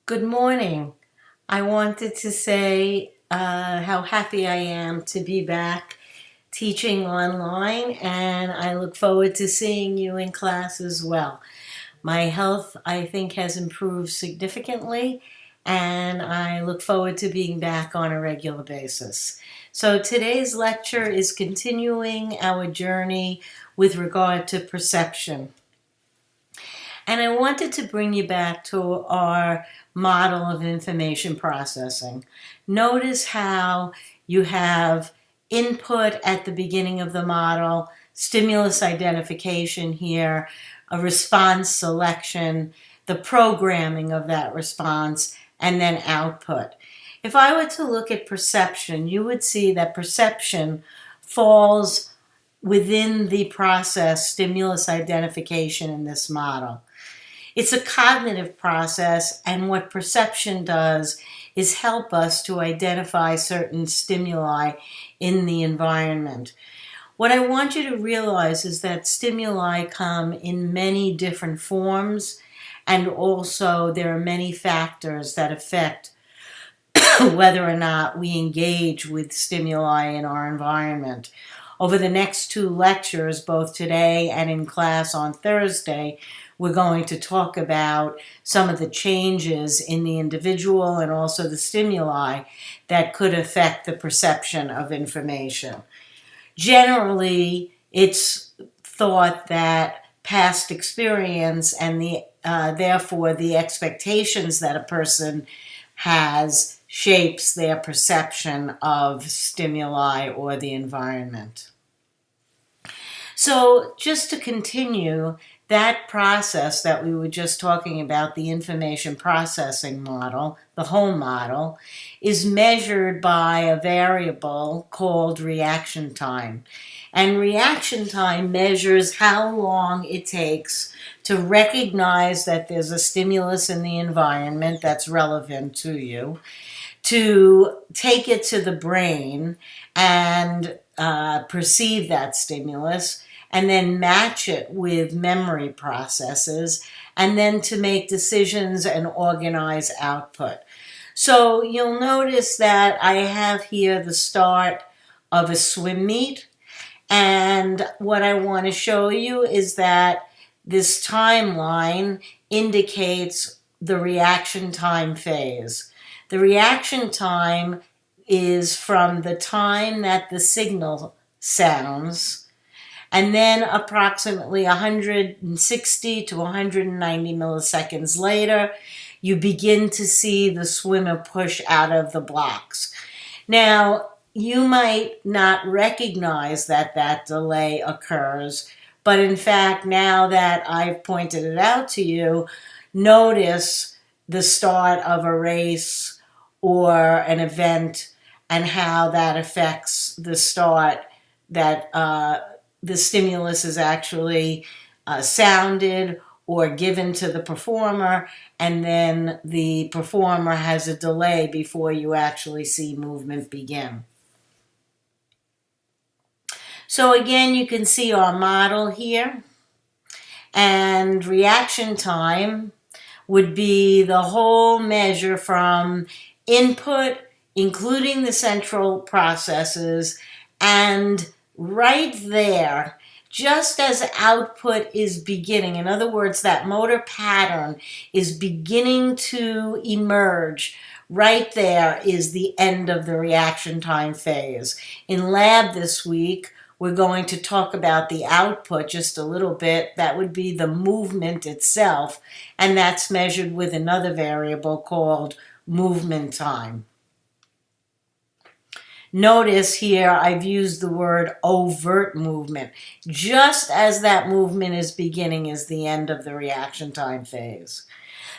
Good morning. I wanted to say how happy I am to be back teaching online, and I look forward to seeing you in class as well. My health, I think, has improved significantly, and I look forward to being back on a regular basis. So today's lecture is continuing our journey with regard to perception. And I wanted to bring you back to our model of information processing. Notice how you have input at the beginning of the model, stimulus identification here, a response selection, the programming of that response, and then output. If I were to look at perception, you would see that perception falls within the process stimulus identification in this model. It's a cognitive process, and what perception does is help us to identify certain stimuli in the environment. What I want you to realize is that stimuli come in many different forms, and also there are many factors that affect whether or not we engage with stimuli in our environment. Over the next two lectures, both today and in class on Thursday, we're going to talk about some of the changes in the individual and also the stimuli that could affect the perception of information. Generally, it's thought that past experience and therefore the expectations that a person has shapes their perception of stimuli or the environment. So just to continue, that process that we were just talking about, the information processing model, the whole model, is measured by a variable called reaction time. And reaction time measures how long it takes to recognize that there's a stimulus in the environment that's relevant to you, to take it to the brain and perceive that stimulus, and then match it with memory processes, and then to make decisions and organize output. So you'll notice that I have here the start of a swim meet, and what I want to show you is that this timeline indicates the reaction time phase. The reaction time is from the time that the signal sounds, and then approximately 160 to 190 milliseconds later, you begin to see the swimmer push out of the blocks. Now, you might not recognize that that delay occurs, but in fact, now that I've pointed it out to you, notice the start of a race or an event and how that affects the start that the stimulus is actually sounded or given to the performer, and then the performer has a delay before you actually see movement begin. So again, you can see our model here, and reaction time would be the whole measure from input, including the central processes, and right there, just as output is beginning, in other words, that motor pattern is beginning to emerge, right there is the end of the reaction time phase. In lab this week, we're going to talk about the output just a little bit. That would be the movement itself, and that's measured with another variable called movement time. Notice here I've used the word overt movement. Just as that movement is beginning is the end of the reaction time phase.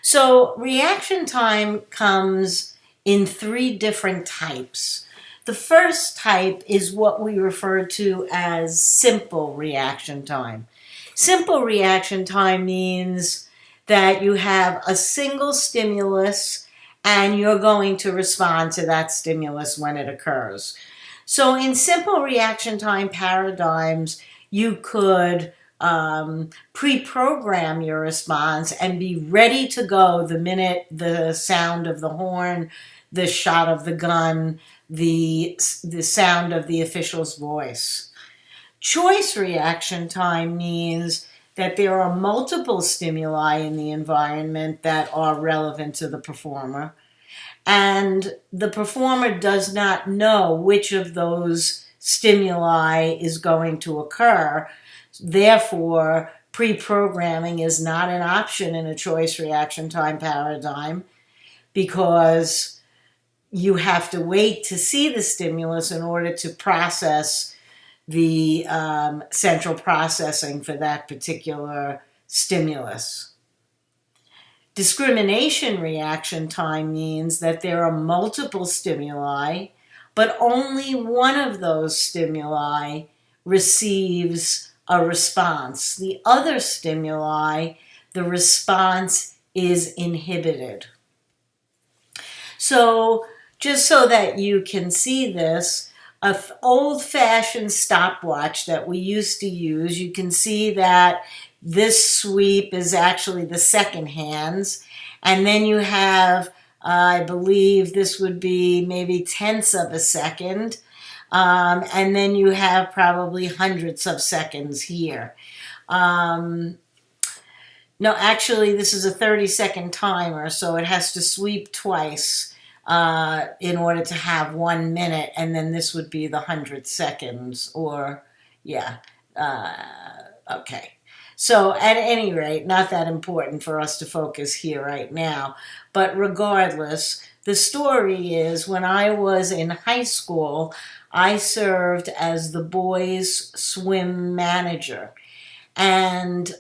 So reaction time comes in three different types. The first type is what we refer to as simple reaction time. Simple reaction time means that you have a single stimulus and you're going to respond to that stimulus when it occurs. So in simple reaction time paradigms, you could pre-program your response and be ready to go the minute the sound of the horn, the shot of the gun, the sound of the official's voice. Choice reaction time means that there are multiple stimuli in the environment that are relevant to the performer, and the performer does not know which of those stimuli is going to occur. Therefore, pre-programming is not an option in a choice reaction time paradigm, because you have to wait to see the stimulus in order to process the central processing for that particular stimulus. Discrimination reaction time means that there are multiple stimuli, but only one of those stimuli receives a response. The other stimuli, the response is inhibited. So, just so that you can see this, an old-fashioned stopwatch that we used to use, you can see that this sweep is actually the second hands, and then you have, I believe this would be maybe tenths of a second, and then you have probably hundredths of seconds here. No, actually, this is a 30-second timer, so it has to sweep twice in order to have 1 minute, and then this would be the 100 seconds, or, yeah, okay. So, at any rate, not that important for us to focus here right now, but regardless, the story is when I was in high school, I served as the boys' swim manager, and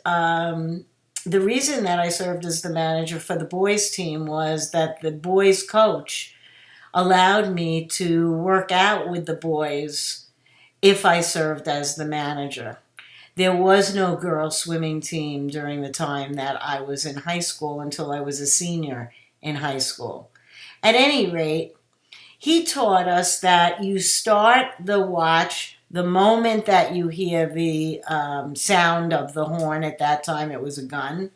the reason that I served as the manager for the boys team was that the boys coach allowed me to work out with the boys if I served as the manager. There was no girls swimming team during the time that I was in high school until I was a senior in high school. At any rate, he taught us that you start the watch the moment that you hear the sound of the horn. At that time it was a gun,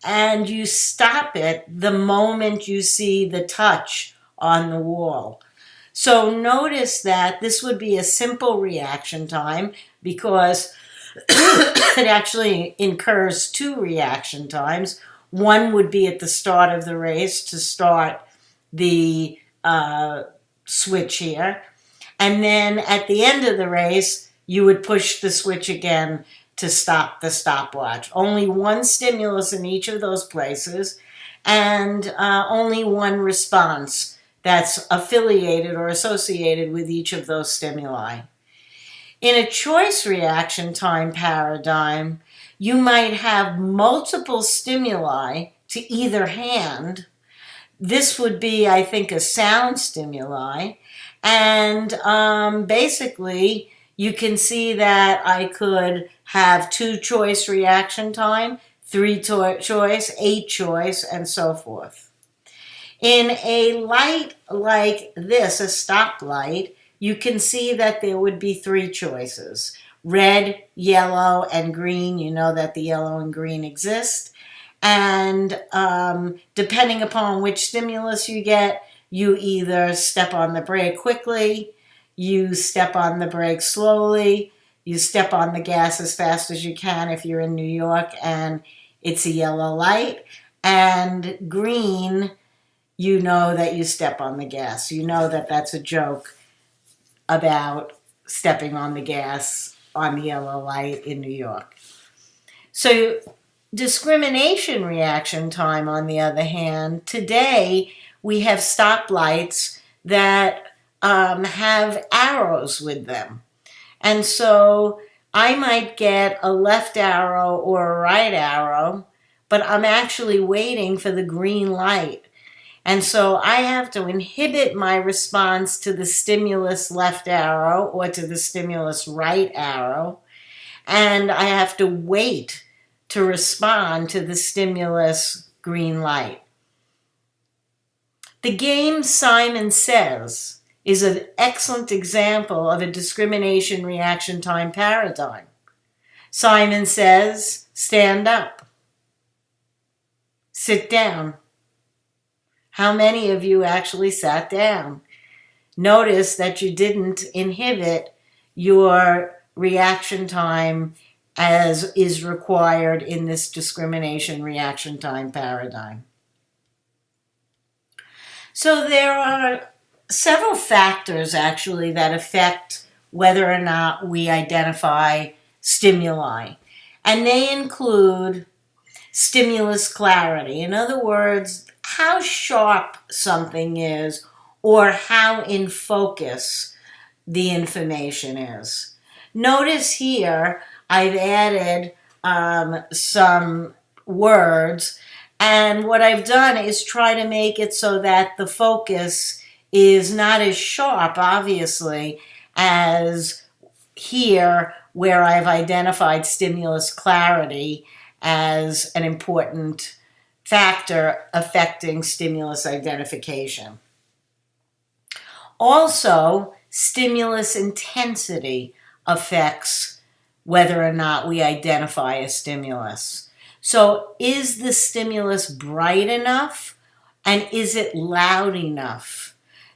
and you stop it the moment you see the touch on the wall. So notice that this would be a simple reaction time, because it actually incurs two reaction times. One would be at the start of the race to start the switch here, and then at the end of the race you would push the switch again to stop the stopwatch. Only one stimulus in each of those places, and only one response that's affiliated or associated with each of those stimuli. In a choice reaction time paradigm, you might have multiple stimuli to either hand. This would be, I think, a sound stimuli. And basically, you can see that I could have 2 choice reaction time, 3 choice, 8 choice, and so forth. In a light like this, a stoplight, you can see that there would be 3 choices: red, yellow, and green. You know that the yellow and green exist. And depending upon which stimulus you get, you either step on the brake quickly, you step on the brake slowly, you step on the gas as fast as you can if you're in New York and it's a yellow light. And green, you know that you step on the gas. You know that that's a joke about stepping on the gas on the yellow light in New York. So discrimination reaction time, on the other hand, today we have stoplights that have arrows with them. And so I might get a left arrow or a right arrow, but I'm actually waiting for the green light. And so I have to inhibit my response to the stimulus left arrow or to the stimulus right arrow, and I have to wait to respond to the stimulus green light. The game Simon Says is an excellent example of a discrimination reaction time paradigm. Simon says, stand up, sit down. How many of you actually sat down? Notice that you didn't inhibit your reaction time as is required in this discrimination reaction time paradigm. So there are several factors actually that affect whether or not we identify stimuli. And they include stimulus clarity. In other words, how sharp something is or how in focus the information is. Notice here I've added some words, and what I've done is try to make it so that the focus is not as sharp, obviously, as here where I've identified stimulus clarity as an important factor affecting stimulus identification. Also, stimulus intensity affects whether or not we identify a stimulus. So is the stimulus bright enough and is it loud enough?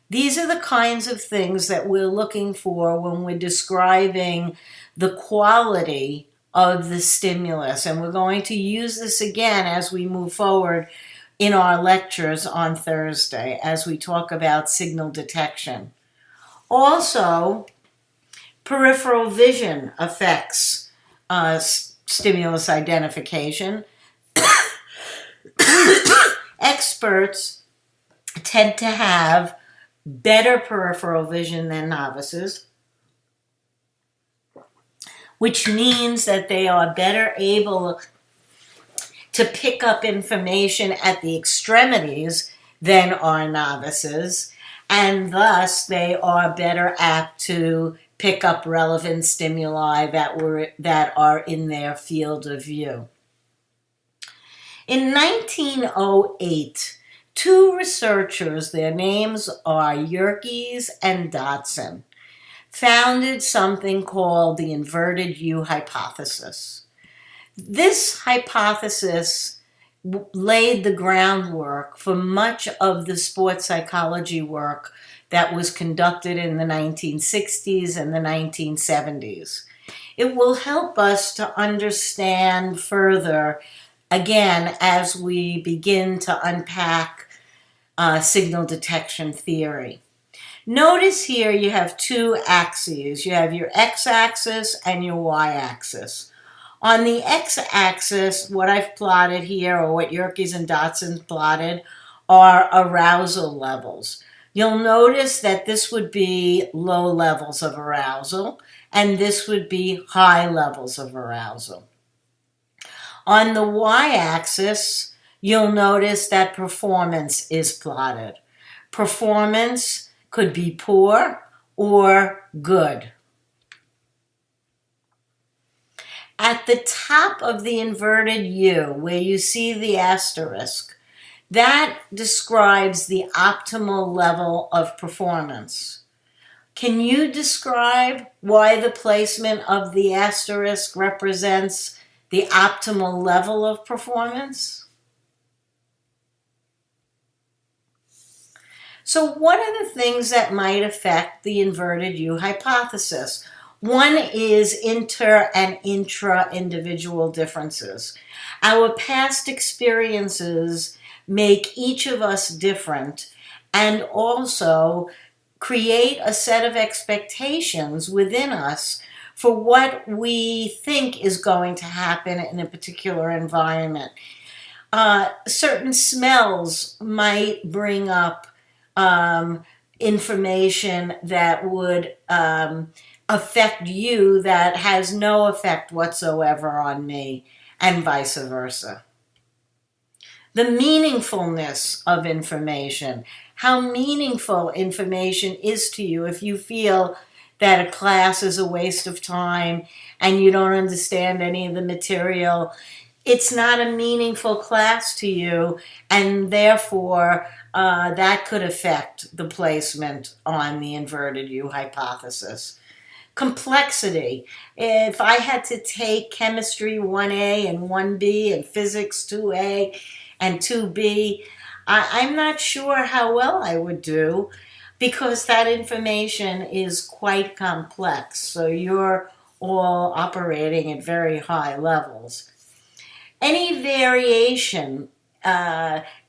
These are the kinds of things that we're looking for when we're describing the quality of the stimulus. And we're going to use this again as we move forward in our lectures on Thursday as we talk about signal detection. Also, peripheral vision affects stimulus identification. Experts tend to have better peripheral vision than novices, which means that they are better able to pick up information at the extremities than are novices, and thus they are better apt to pick up relevant stimuli that are in their field of view. In 1908, two researchers, their names are Yerkes and Dodson, founded something called the inverted U hypothesis. This hypothesis laid the groundwork for much of the sports psychology work that was conducted in the 1960s and the 1970s. It will help us to understand further, again, as we begin to unpack signal detection theory. Notice here you have two axes. You have your x-axis and your y-axis. On the x-axis, what I've plotted here, or what Yerkes and Dodson plotted, are arousal levels. You'll notice that this would be low levels of arousal, and this would be high levels of arousal. On the y-axis, you'll notice that performance is plotted. Performance could be poor or good. At the top of the inverted U, where you see the asterisk, that describes the optimal level of performance. Can you describe why the placement of the asterisk represents the optimal level of performance? So what are the things that might affect the inverted U hypothesis? One is inter and intra-individual differences. Our past experiences make each of us different and also create a set of expectations within us for what we think is going to happen in a particular environment. Certain smells might bring up information that would affect you that has no effect whatsoever on me, and vice versa. The meaningfulness of information. How meaningful information is to you if you feel that a class is a waste of time and you don't understand any of the material. It's not a meaningful class to you, and therefore that could affect the placement on the inverted U hypothesis. complexity. If I had to take chemistry 1A and 1B and physics 2A and 2B, I'm not sure how well I would do because that information is quite complex. So you're all operating at very high levels. Any variation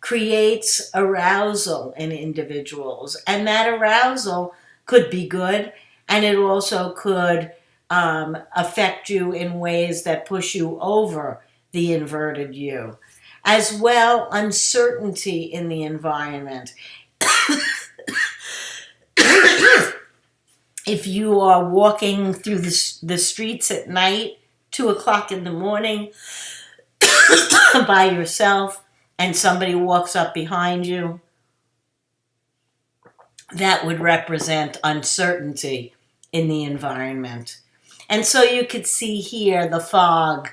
creates arousal in individuals, and that arousal could be good, and it also could affect you in ways that push you over the inverted U. As well, uncertainty in the environment. If you are walking through the streets at night, 2 o'clock in the morning, by yourself, and somebody walks up behind you, that would represent uncertainty in the environment. And so you could see here the fog.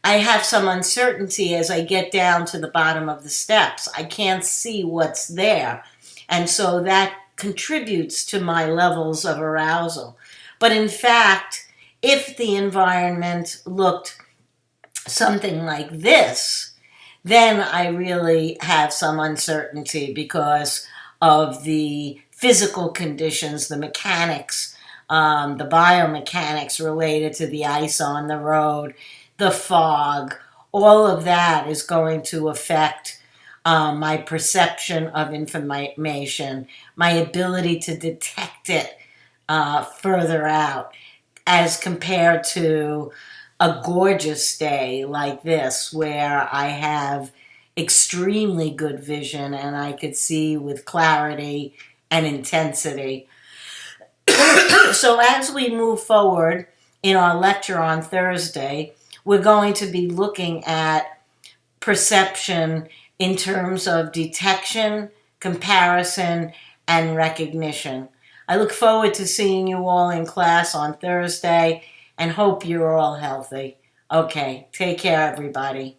I have some uncertainty as I get down to the bottom of the steps. I can't see what's there. And so that contributes to my levels of arousal. But in fact, if the environment looked something like this, then I really have some uncertainty because of the physical conditions, the mechanics, the biomechanics related to the ice on the road, the fog. All of that is going to affect my perception of information, my ability to detect it further out, as compared to a gorgeous day like this where I have extremely good vision and I could see with clarity and intensity. So as we move forward in our lecture on Thursday, we're going to be looking at perception in terms of detection, comparison, and recognition. I look forward to seeing you all in class on Thursday and hope you're all healthy. Okay, take care, everybody.